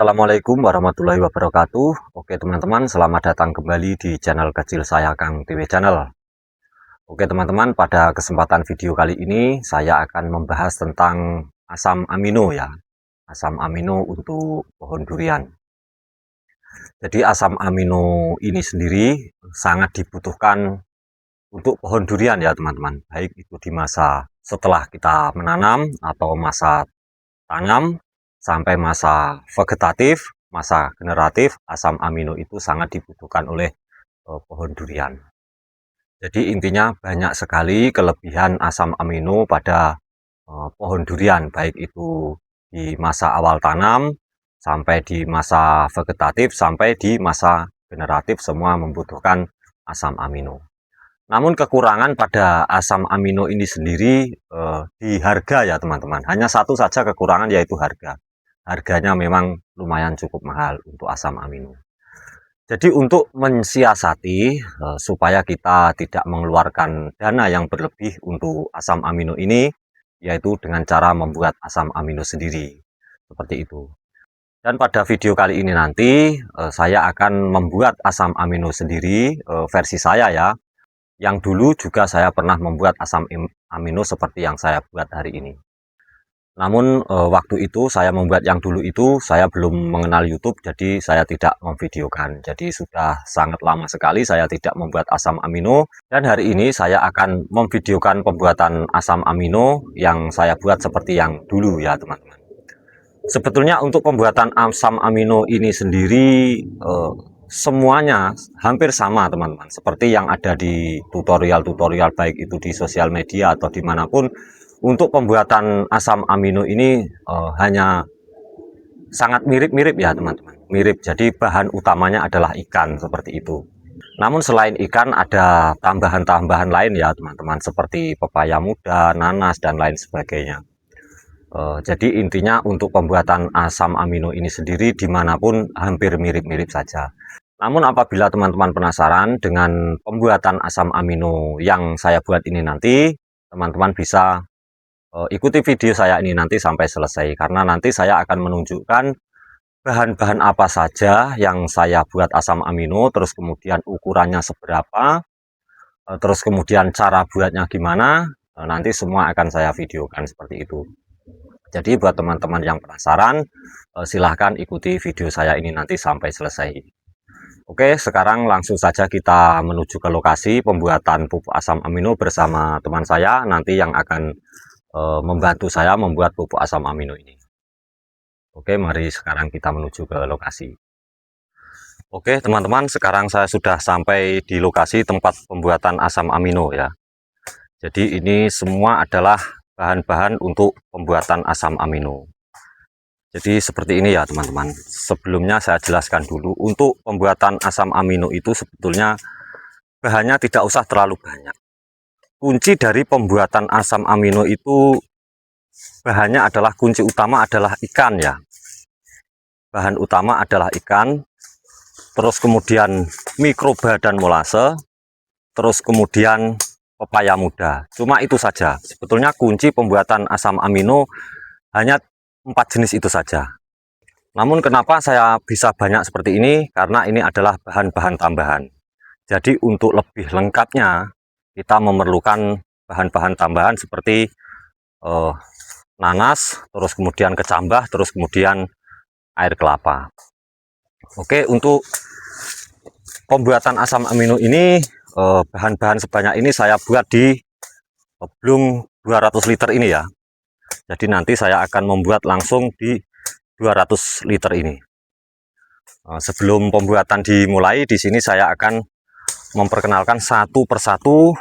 Assalamualaikum warahmatullahi wabarakatuh. Oke teman-teman, selamat datang kembali di channel kecil saya Kang TW Channel. Oke teman-teman, pada kesempatan video kali ini saya akan membahas tentang asam amino ya. Asam amino untuk pohon durian. Jadi asam amino ini sendiri sangat dibutuhkan untuk pohon durian ya teman-teman. Baik itu di masa setelah kita menanam atau masa tanam sampai masa vegetatif, masa generatif, asam amino itu sangat dibutuhkan oleh pohon durian. Jadi intinya banyak sekali kelebihan asam amino pada pohon durian, baik itu di masa awal tanam, sampai di masa vegetatif, sampai di masa generatif, semua membutuhkan asam amino. Namun kekurangan pada asam amino ini sendiri di harga ya teman-teman. Hanya satu saja kekurangan, yaitu harga. Harganya memang lumayan cukup mahal untuk asam amino. Jadi untuk mensiasati supaya kita tidak mengeluarkan dana yang berlebih untuk asam amino ini, yaitu dengan cara membuat asam amino sendiri. Seperti itu. Dan pada video kali ini nanti saya akan membuat asam amino sendiri, versi saya ya. Yang dulu juga saya pernah membuat asam amino seperti yang saya buat hari ini. Namun waktu itu saya membuat yang dulu itu saya belum mengenal YouTube, jadi saya tidak memvideokan. Jadi sudah sangat lama sekali saya tidak membuat asam amino, dan hari ini saya akan memvideokan pembuatan asam amino yang saya buat seperti yang dulu ya teman-teman. Sebetulnya untuk pembuatan asam amino ini sendiri semuanya hampir sama teman-teman, seperti yang ada di tutorial-tutorial baik itu di sosial media atau dimanapun. Untuk pembuatan asam amino ini hanya sangat mirip-mirip ya teman-teman, mirip. Jadi bahan utamanya adalah ikan seperti itu. Namun selain ikan ada tambahan-tambahan lain ya teman-teman, seperti pepaya muda, nanas, dan lain sebagainya. Jadi intinya untuk pembuatan asam amino ini sendiri dimanapun hampir mirip-mirip saja. Namun apabila teman-teman penasaran dengan pembuatan asam amino yang saya buat ini nanti, teman-teman bisa ikuti video saya ini nanti sampai selesai, karena nanti saya akan menunjukkan bahan-bahan apa saja yang saya buat asam amino, terus kemudian ukurannya seberapa, terus kemudian cara buatnya gimana, nanti semua akan saya videokan seperti itu. Jadi buat teman-teman yang penasaran, silahkan ikuti video saya ini nanti sampai selesai. Oke, sekarang langsung saja kita menuju ke lokasi pembuatan pupuk asam amino bersama teman saya nanti yang akan membantu saya membuat pupuk asam amino ini. Oke, mari sekarang kita menuju ke lokasi. Oke teman-teman, sekarang saya sudah sampai di lokasi tempat pembuatan asam amino ya. Jadi ini semua adalah bahan-bahan untuk pembuatan asam amino. Jadi seperti ini ya teman-teman. Sebelumnya saya jelaskan dulu, untuk pembuatan asam amino itu sebetulnya bahannya tidak usah terlalu banyak. Kunci dari pembuatan asam amino itu bahannya adalah, kunci utama adalah ikan ya. Bahan utama adalah ikan, terus kemudian mikroba dan molase, terus kemudian pepaya muda. Cuma itu saja. Sebetulnya kunci pembuatan asam amino hanya 4 jenis itu saja. Namun kenapa saya bisa banyak seperti ini? Karena ini adalah bahan-bahan tambahan. Jadi untuk lebih lengkapnya kita memerlukan bahan-bahan tambahan seperti nanas, terus kemudian kecambah, terus kemudian air kelapa. Oke, untuk pembuatan asam amino ini bahan-bahan sebanyak ini saya buat di belum 200 liter ini ya. Jadi nanti saya akan membuat langsung di 200 liter ini. Sebelum pembuatan dimulai, di sini saya akan memperkenalkan satu persatu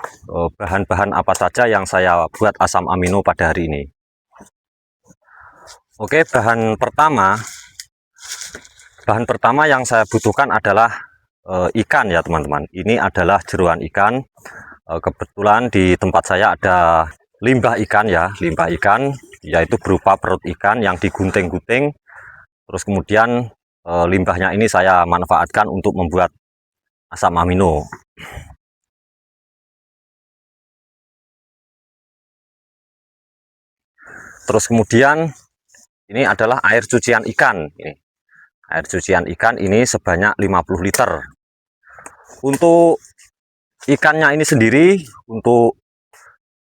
bahan-bahan apa saja yang saya buat asam amino pada hari ini. Oke, bahan pertama yang saya butuhkan adalah ikan ya teman-teman. Ini adalah jeruan ikan. Kebetulan di tempat saya ada limbah ikan ya, limbah ikan, yaitu berupa perut ikan yang digunting-gunting. Terus kemudian limbahnya ini saya manfaatkan untuk membuat asam amino. Terus kemudian ini adalah air cucian ikan. Air cucian ikan ini sebanyak 50 liter. Untuk ikannya ini sendiri untuk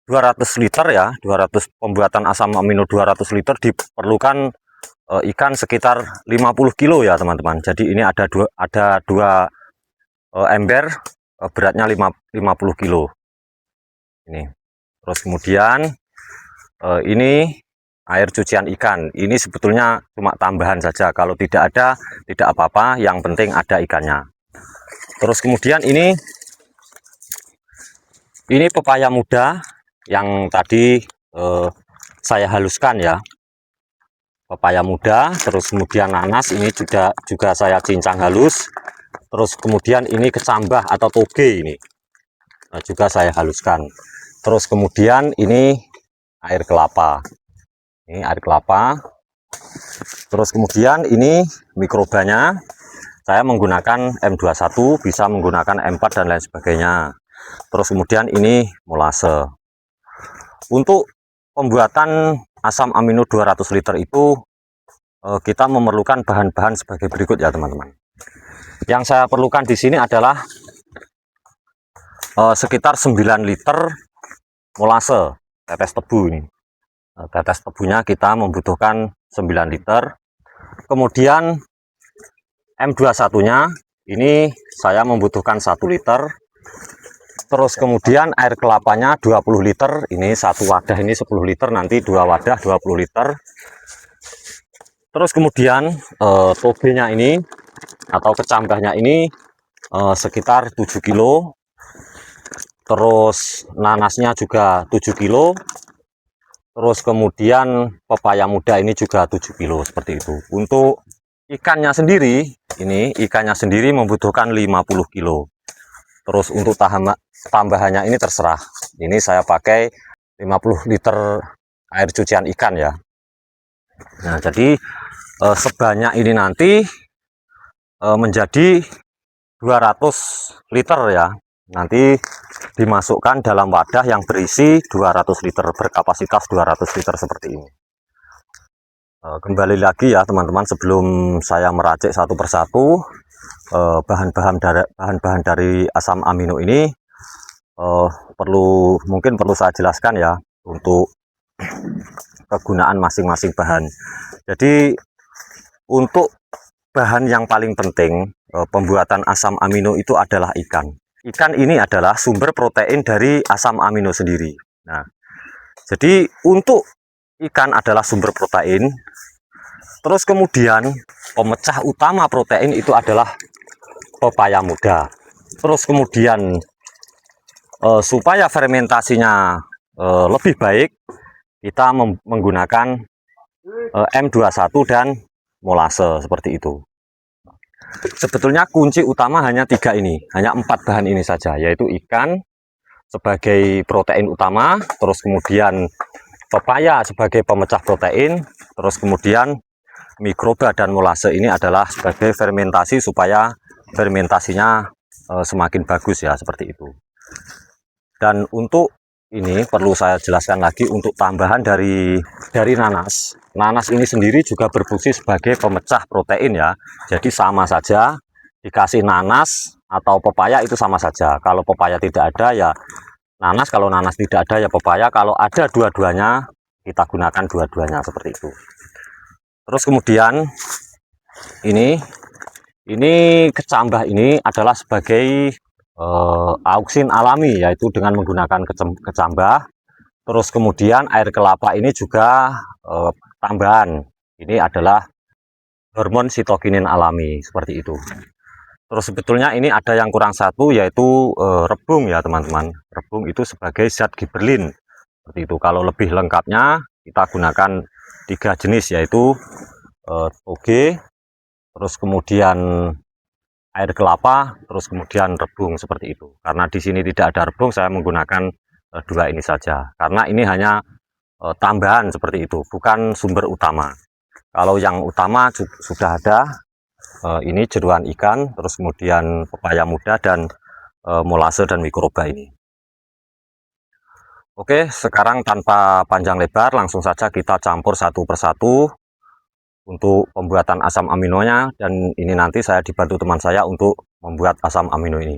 200 liter ya, 200 pembuatan asam amino 200 liter diperlukan ikan sekitar 50 kilo ya teman-teman. Jadi ini ada dua ember beratnya 50 kilo ini. Terus kemudian ini air cucian ikan. Ini sebetulnya cuma tambahan saja. Kalau tidak ada, tidak apa-apa. Yang penting ada ikannya. Terus kemudian ini pepaya muda yang tadi saya haluskan ya. Pepaya muda. Terus kemudian nanas ini juga saya cincang halus. Terus kemudian ini kecambah atau toge ini juga saya haluskan. Terus kemudian ini air kelapa. Ini air kelapa. Terus kemudian ini mikrobanya. Saya menggunakan M21, bisa menggunakan M4 dan lain sebagainya. Terus kemudian ini molase. Untuk pembuatan asam amino 200 liter itu kita memerlukan bahan-bahan sebagai berikut ya teman-teman. Yang saya perlukan di sini adalah sekitar 9 liter molase, tetes tebu ini. Tetes tebunya kita membutuhkan 9 liter. Kemudian M21-nya ini saya membutuhkan 1 liter. Terus kemudian air kelapanya 20 liter. Ini satu wadah ini 10 liter, nanti 2 wadah 20 liter. Terus kemudian togenya ini atau kecambahnya ini sekitar 7 kilo. Terus nanasnya juga 7 kilo. Terus kemudian pepaya muda ini juga 7 kilo seperti itu. Untuk ikannya sendiri, ini ikannya sendiri membutuhkan 50 kilo. Terus untuk tambahannya ini terserah. Ini saya pakai 50 liter air cucian ikan ya. Nah, jadi sebanyak ini nanti menjadi 200 liter ya. Nanti dimasukkan dalam wadah yang berisi 200 liter, berkapasitas 200 liter seperti ini. Kembali lagi ya teman-teman, sebelum saya meracik satu persatu bahan-bahan dari asam amino ini, mungkin perlu saya jelaskan ya untuk kegunaan masing-masing bahan. Jadi untuk bahan yang paling penting pembuatan asam amino itu adalah ikan. Ikan ini adalah sumber protein dari asam amino sendiri. Nah, jadi untuk ikan adalah sumber protein. Terus kemudian pemecah utama protein itu adalah pepaya muda. Terus kemudian supaya fermentasinya lebih baik, kita menggunakan M21 dan molase seperti itu. Sebetulnya kunci utama hanya 3 ini, hanya 4 bahan ini saja, yaitu ikan sebagai protein utama, terus kemudian pepaya sebagai pemecah protein, terus kemudian mikroba dan molase ini adalah sebagai fermentasi supaya fermentasinya semakin bagus ya, seperti itu. Dan untuk ini perlu saya jelaskan lagi untuk tambahan dari nanas. Nanas ini sendiri juga berfungsi sebagai pemecah protein ya. Jadi sama saja dikasih nanas atau pepaya itu sama saja. Kalau pepaya tidak ada ya nanas, kalau nanas tidak ada ya pepaya. Kalau ada dua-duanya kita gunakan dua-duanya seperti itu. Terus kemudian ini kecambah ini adalah sebagai auksin alami, yaitu dengan menggunakan kecambah. Terus kemudian air kelapa ini juga tambahan, ini adalah hormon sitokinin alami seperti itu. Terus sebetulnya ini ada yang kurang satu, yaitu rebung ya teman-teman. Rebung itu sebagai zat giberlin seperti itu. Kalau lebih lengkapnya kita gunakan 3 jenis, yaitu toge, terus kemudian air kelapa, terus kemudian rebung seperti itu. Karena di sini tidak ada rebung, saya menggunakan 2 ini saja. Karena ini hanya tambahan seperti itu, bukan sumber utama. Kalau yang utama sudah ada, ini jeruan ikan, terus kemudian pepaya muda dan molase dan mikroba ini. Oke, sekarang tanpa panjang lebar langsung saja kita campur satu persatu untuk pembuatan asam aminonya, dan ini nanti saya dibantu teman saya untuk membuat asam amino ini.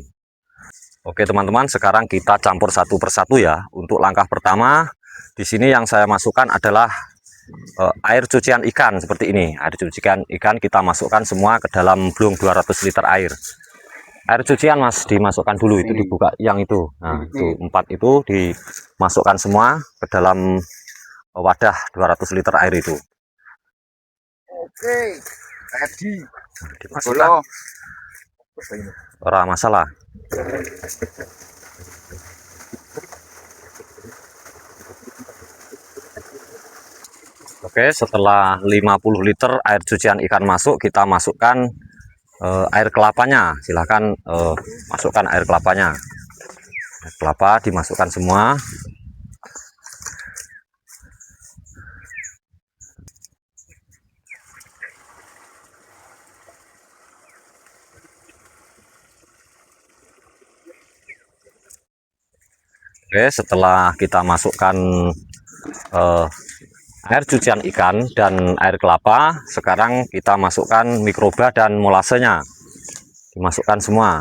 Oke teman-teman, sekarang kita campur satu persatu ya. Untuk langkah pertama, di sini yang saya masukkan adalah air cucian ikan seperti ini. Air cucian ikan kita masukkan semua ke dalam blung 200 liter air. Air cucian mas dimasukkan dulu, itu dibuka yang itu. Nah itu 4 itu dimasukkan semua ke dalam wadah 200 liter air itu. Oke, ready. Dimasukkan. Ora masalah. Oke, setelah 50 liter air cucian ikan masuk, kita masukkan air kelapanya. Silahkan masukkan air kelapanya. Air kelapa dimasukkan semua. Oke, setelah kita masukkan air cucian ikan dan air kelapa, sekarang kita masukkan mikroba dan molasenya. Dimasukkan semua.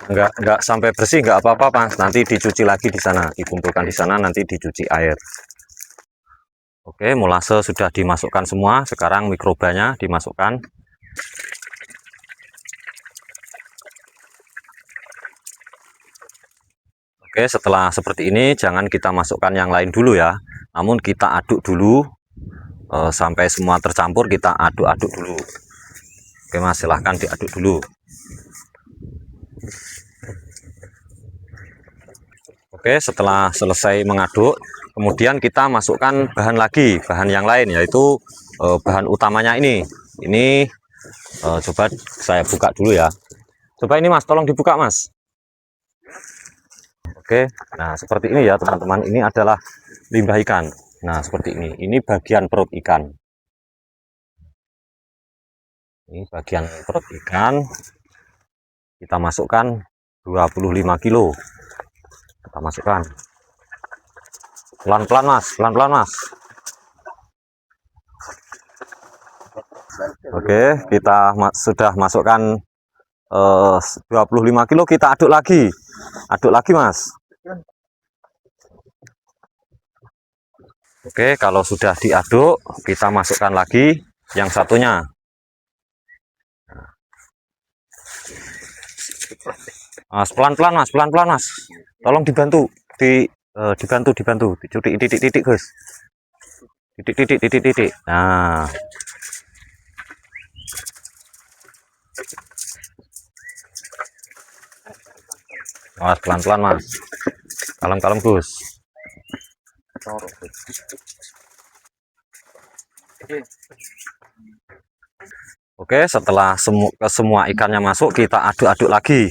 Enggak sampai bersih, enggak apa-apa Mas, nanti dicuci lagi di sana, dikumpulkan di sana, nanti dicuci air. Oke, molase sudah dimasukkan semua, sekarang mikrobanya dimasukkan. Oke, setelah seperti ini jangan kita masukkan yang lain dulu ya, namun kita aduk dulu sampai semua tercampur, kita aduk-aduk dulu. Oke Mas, silahkan diaduk dulu. Oke, setelah selesai mengaduk, kemudian kita masukkan bahan lagi, bahan yang lain, yaitu bahan utamanya ini. Ini coba saya buka dulu ya. Coba ini Mas, tolong dibuka Mas. Oke, nah seperti ini ya teman-teman. Ini adalah limbah ikan. Nah seperti ini. Ini bagian perut ikan. Ini bagian perut ikan. Kita masukkan 25 kilo. Kita masukkan pelan-pelan Mas, pelan-pelan Mas. Oke, kita sudah masukkan 25 kilo, kita aduk lagi Mas. Oke, kalau sudah diaduk, kita masukkan lagi yang satunya. Mas, pelan-pelan Mas, pelan-pelan Mas. Tolong dibantu, dibantu, titik-titik Gus. Titik. Nah. Mas, pelan-pelan Mas. Kalem-kalem Gus. Oke, setelah semua ikannya masuk, kita aduk-aduk lagi.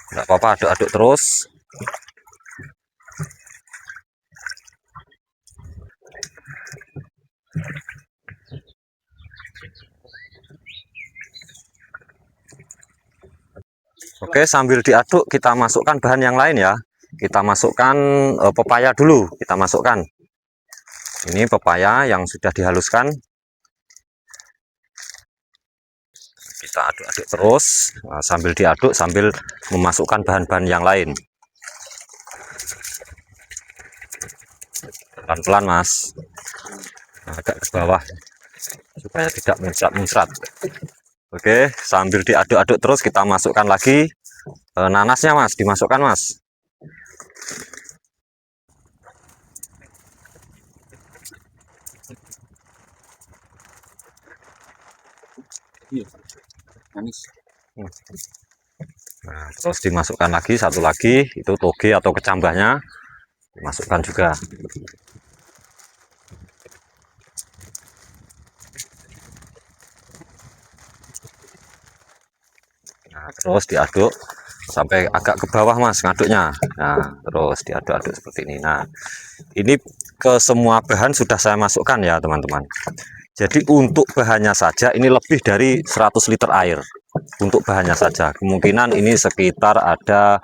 Enggak apa-apa, aduk-aduk terus. Oke, sambil diaduk kita masukkan bahan yang lain ya. Kita masukkan pepaya dulu, kita masukkan. Ini pepaya yang sudah dihaluskan. Kita aduk-aduk terus, nah, sambil diaduk sambil memasukkan bahan-bahan yang lain. Pelan-pelan Mas, agak ke bawah supaya tidak muncrat-muncrat. Oke, sambil diaduk-aduk terus kita masukkan lagi nanasnya Mas, dimasukkan Mas. Nah, terus dimasukkan lagi satu lagi, itu toge atau kecambahnya dimasukkan juga. Nah, terus diaduk sampai agak ke bawah Mas ngaduknya. Nah, terus diaduk-aduk seperti ini. Nah, ini ke semua bahan sudah saya masukkan ya teman-teman. Jadi untuk bahannya saja ini lebih dari 100 liter air. Untuk bahannya saja. Kemungkinan ini sekitar ada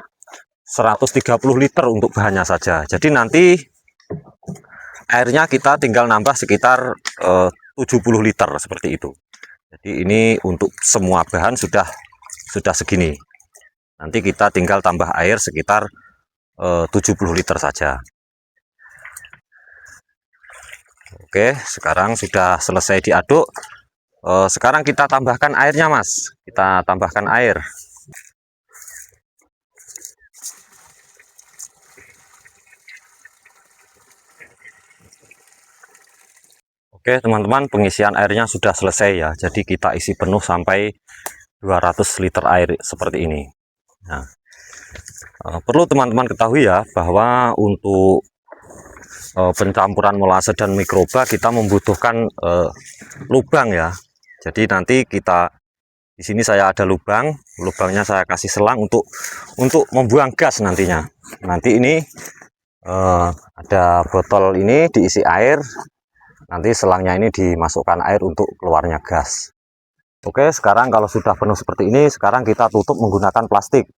130 liter untuk bahannya saja. Jadi nanti airnya kita tinggal nambah sekitar 70 liter seperti itu. Jadi ini untuk semua bahan sudah segini. Nanti kita tinggal tambah air sekitar 70 liter saja. Oke, sekarang sudah selesai diaduk. Sekarang kita tambahkan airnya, Mas. Kita tambahkan air. Oke, teman-teman, pengisian airnya sudah selesai ya. Jadi kita isi penuh sampai 200 liter air seperti ini. Nah, perlu teman-teman ketahui ya bahwa untuk pencampuran molase dan mikroba kita membutuhkan lubang ya. Jadi nanti kita di sini saya ada lubangnya saya kasih selang untuk membuang gas nantinya. Nanti ini ada botol ini diisi air. Nanti selangnya ini dimasukkan air untuk keluarnya gas. Oke, sekarang kalau sudah penuh seperti ini, sekarang kita tutup menggunakan plastik.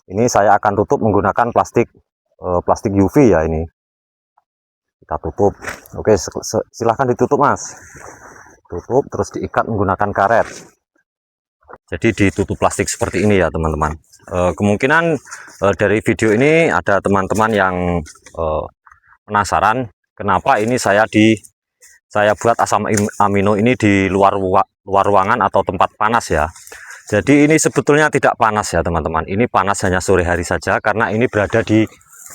Ini saya akan tutup menggunakan plastik UV ya ini. Kita tutup. Oke, silahkan ditutup, Mas. Tutup terus diikat menggunakan karet. Jadi ditutup plastik seperti ini ya teman-teman. Kemungkinan dari video ini ada teman-teman yang penasaran kenapa ini saya buat asam amino ini di luar ruangan atau tempat panas ya. Jadi ini sebetulnya tidak panas ya teman-teman. Ini panas hanya sore hari saja karena ini berada di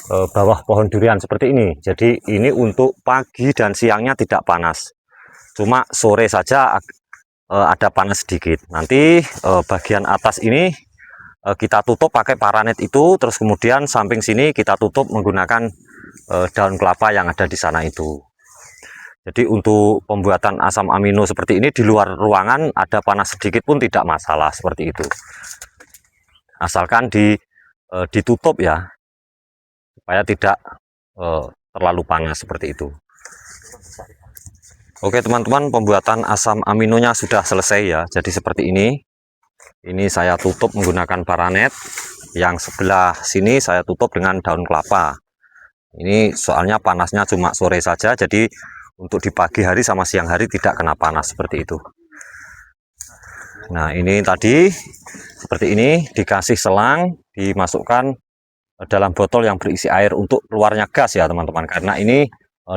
bawah pohon durian seperti ini. Jadi ini untuk pagi dan siangnya tidak panas. Cuma sore saja ada panas sedikit. Nanti bagian atas ini kita tutup pakai paranet itu, terus kemudian samping sini kita tutup menggunakan daun kelapa yang ada di sana itu. Jadi untuk pembuatan asam amino seperti ini di luar ruangan ada panas sedikit pun tidak masalah seperti itu. Asalkan ditutup ya, supaya tidak terlalu panas seperti itu. Oke teman-teman, pembuatan asam aminonya sudah selesai ya. Jadi seperti ini. Ini saya tutup menggunakan paranet. Yang sebelah sini saya tutup dengan daun kelapa. Ini soalnya panasnya cuma sore saja, jadi untuk di pagi hari sama siang hari tidak kena panas seperti itu. Nah ini tadi seperti ini, dikasih selang, dimasukkan dalam botol yang berisi air untuk keluarnya gas ya teman-teman. Karena ini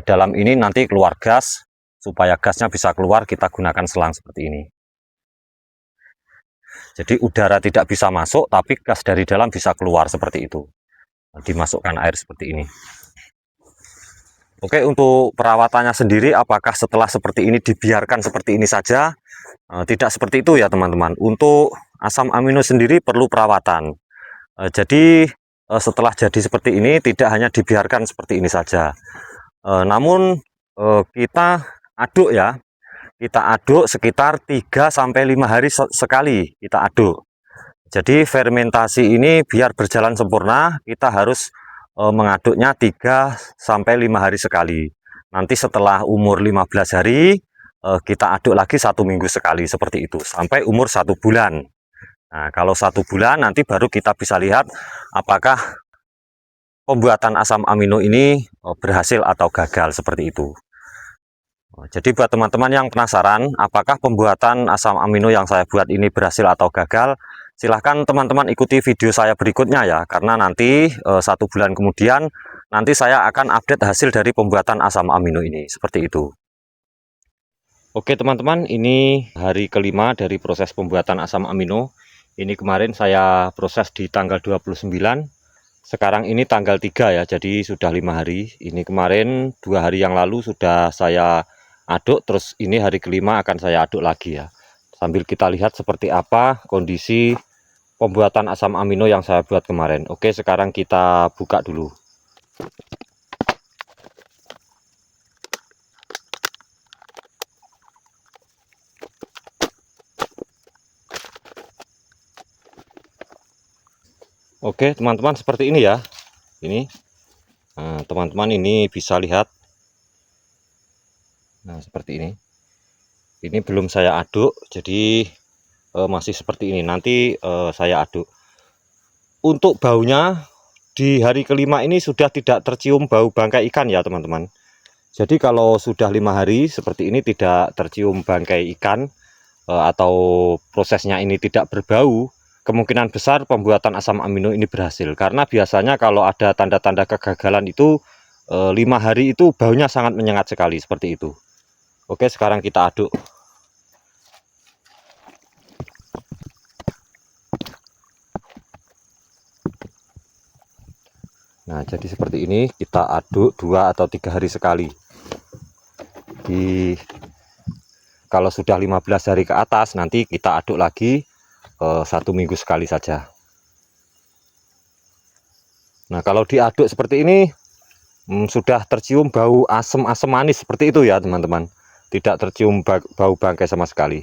dalam ini nanti keluar gas, supaya gasnya bisa keluar kita gunakan selang seperti ini. Jadi udara tidak bisa masuk, tapi gas dari dalam bisa keluar seperti itu. Dimasukkan air seperti ini. Oke, untuk perawatannya sendiri, apakah setelah seperti ini dibiarkan seperti ini saja? Tidak seperti itu ya teman-teman. Untuk asam amino sendiri perlu perawatan. Jadi setelah jadi seperti ini tidak hanya dibiarkan seperti ini saja. Namun kita aduk ya. Kita aduk sekitar 3-5 hari sekali kita aduk. Jadi fermentasi ini biar berjalan sempurna, kita harus mengaduknya 3-5 hari sekali. Nanti setelah umur 15 hari, kita aduk lagi 1 minggu sekali seperti itu, sampai umur 1 bulan. Nah, kalau 1 bulan nanti baru kita bisa lihat apakah pembuatan asam amino ini berhasil atau gagal seperti itu. Jadi buat teman-teman yang penasaran apakah pembuatan asam amino yang saya buat ini berhasil atau gagal, silahkan teman-teman ikuti video saya berikutnya ya, karena nanti 1 bulan kemudian nanti saya akan update hasil dari pembuatan asam amino ini seperti itu. Oke teman-teman, ini hari kelima dari proses pembuatan asam amino. Ini kemarin saya proses di tanggal 29, sekarang ini tanggal 3 ya, jadi sudah 5 hari. Ini kemarin 2 hari yang lalu sudah saya aduk, terus ini hari kelima akan saya aduk lagi ya. Sambil kita lihat seperti apa kondisi pembuatan asam amino yang saya buat kemarin. Oke, sekarang kita buka dulu. Oke teman-teman, seperti ini ya. Ini teman-teman ini bisa lihat. Nah seperti ini. Ini belum saya aduk, jadi masih seperti ini. Nanti saya aduk. Untuk baunya di hari kelima ini sudah tidak tercium bau bangkai ikan ya teman-teman. Jadi kalau sudah 5 hari seperti ini tidak tercium bangkai ikan atau prosesnya ini tidak berbau, kemungkinan besar pembuatan asam amino ini berhasil. Karena biasanya kalau ada tanda-tanda kegagalan itu 5 hari itu baunya sangat menyengat sekali seperti itu. Oke, sekarang kita aduk. Nah, jadi seperti ini kita aduk 2 atau 3 hari sekali. Kalau sudah 15 hari ke atas nanti kita aduk lagi 1 minggu sekali saja. Nah, kalau diaduk seperti ini sudah tercium bau asam-asam manis seperti itu ya teman-teman. Tidak tercium bau bangkai sama sekali.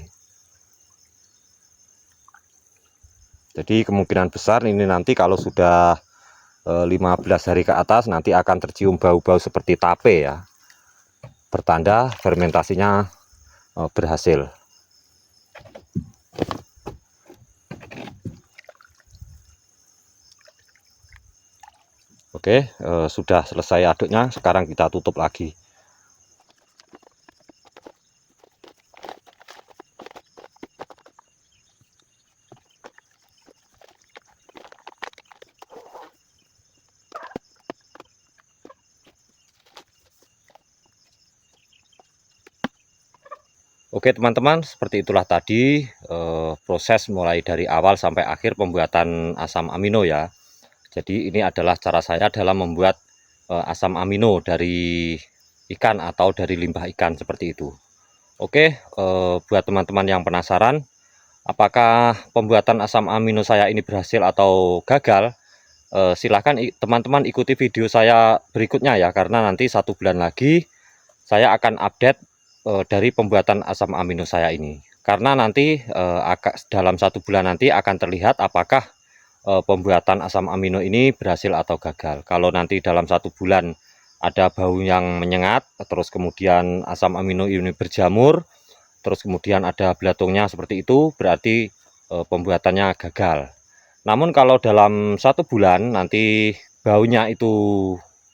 Jadi kemungkinan besar ini nanti kalau sudah 15 hari ke atas nanti akan tercium bau-bau seperti tape ya, pertanda fermentasinya berhasil. Oke, sudah selesai aduknya, sekarang kita tutup lagi. Oke teman-teman, seperti itulah tadi proses mulai dari awal sampai akhir pembuatan asam amino ya. Jadi ini adalah cara saya dalam membuat asam amino dari ikan atau dari limbah ikan seperti itu. Oke, buat teman-teman yang penasaran apakah pembuatan asam amino saya ini berhasil atau gagal, silahkan teman-teman ikuti video saya berikutnya ya, karena nanti 1 bulan lagi saya akan update dari pembuatan asam amino saya ini. Karena nanti dalam 1 bulan nanti akan terlihat apakah pembuatan asam amino ini berhasil atau gagal. Kalau nanti dalam 1 bulan ada bau yang menyengat, terus kemudian asam amino ini berjamur, terus kemudian ada belatungnya seperti itu, berarti pembuatannya gagal. Namun kalau dalam 1 bulan nanti baunya itu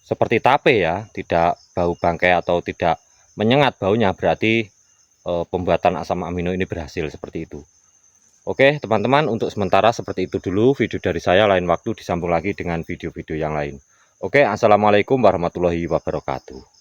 seperti tape ya, tidak bau bangkai atau tidak menyengat baunya, berarti pembuatan asam amino ini berhasil seperti itu. Oke teman-teman, untuk sementara seperti itu dulu video dari saya, lain waktu disambung lagi dengan video-video yang lain. Oke, assalamualaikum warahmatullahi wabarakatuh.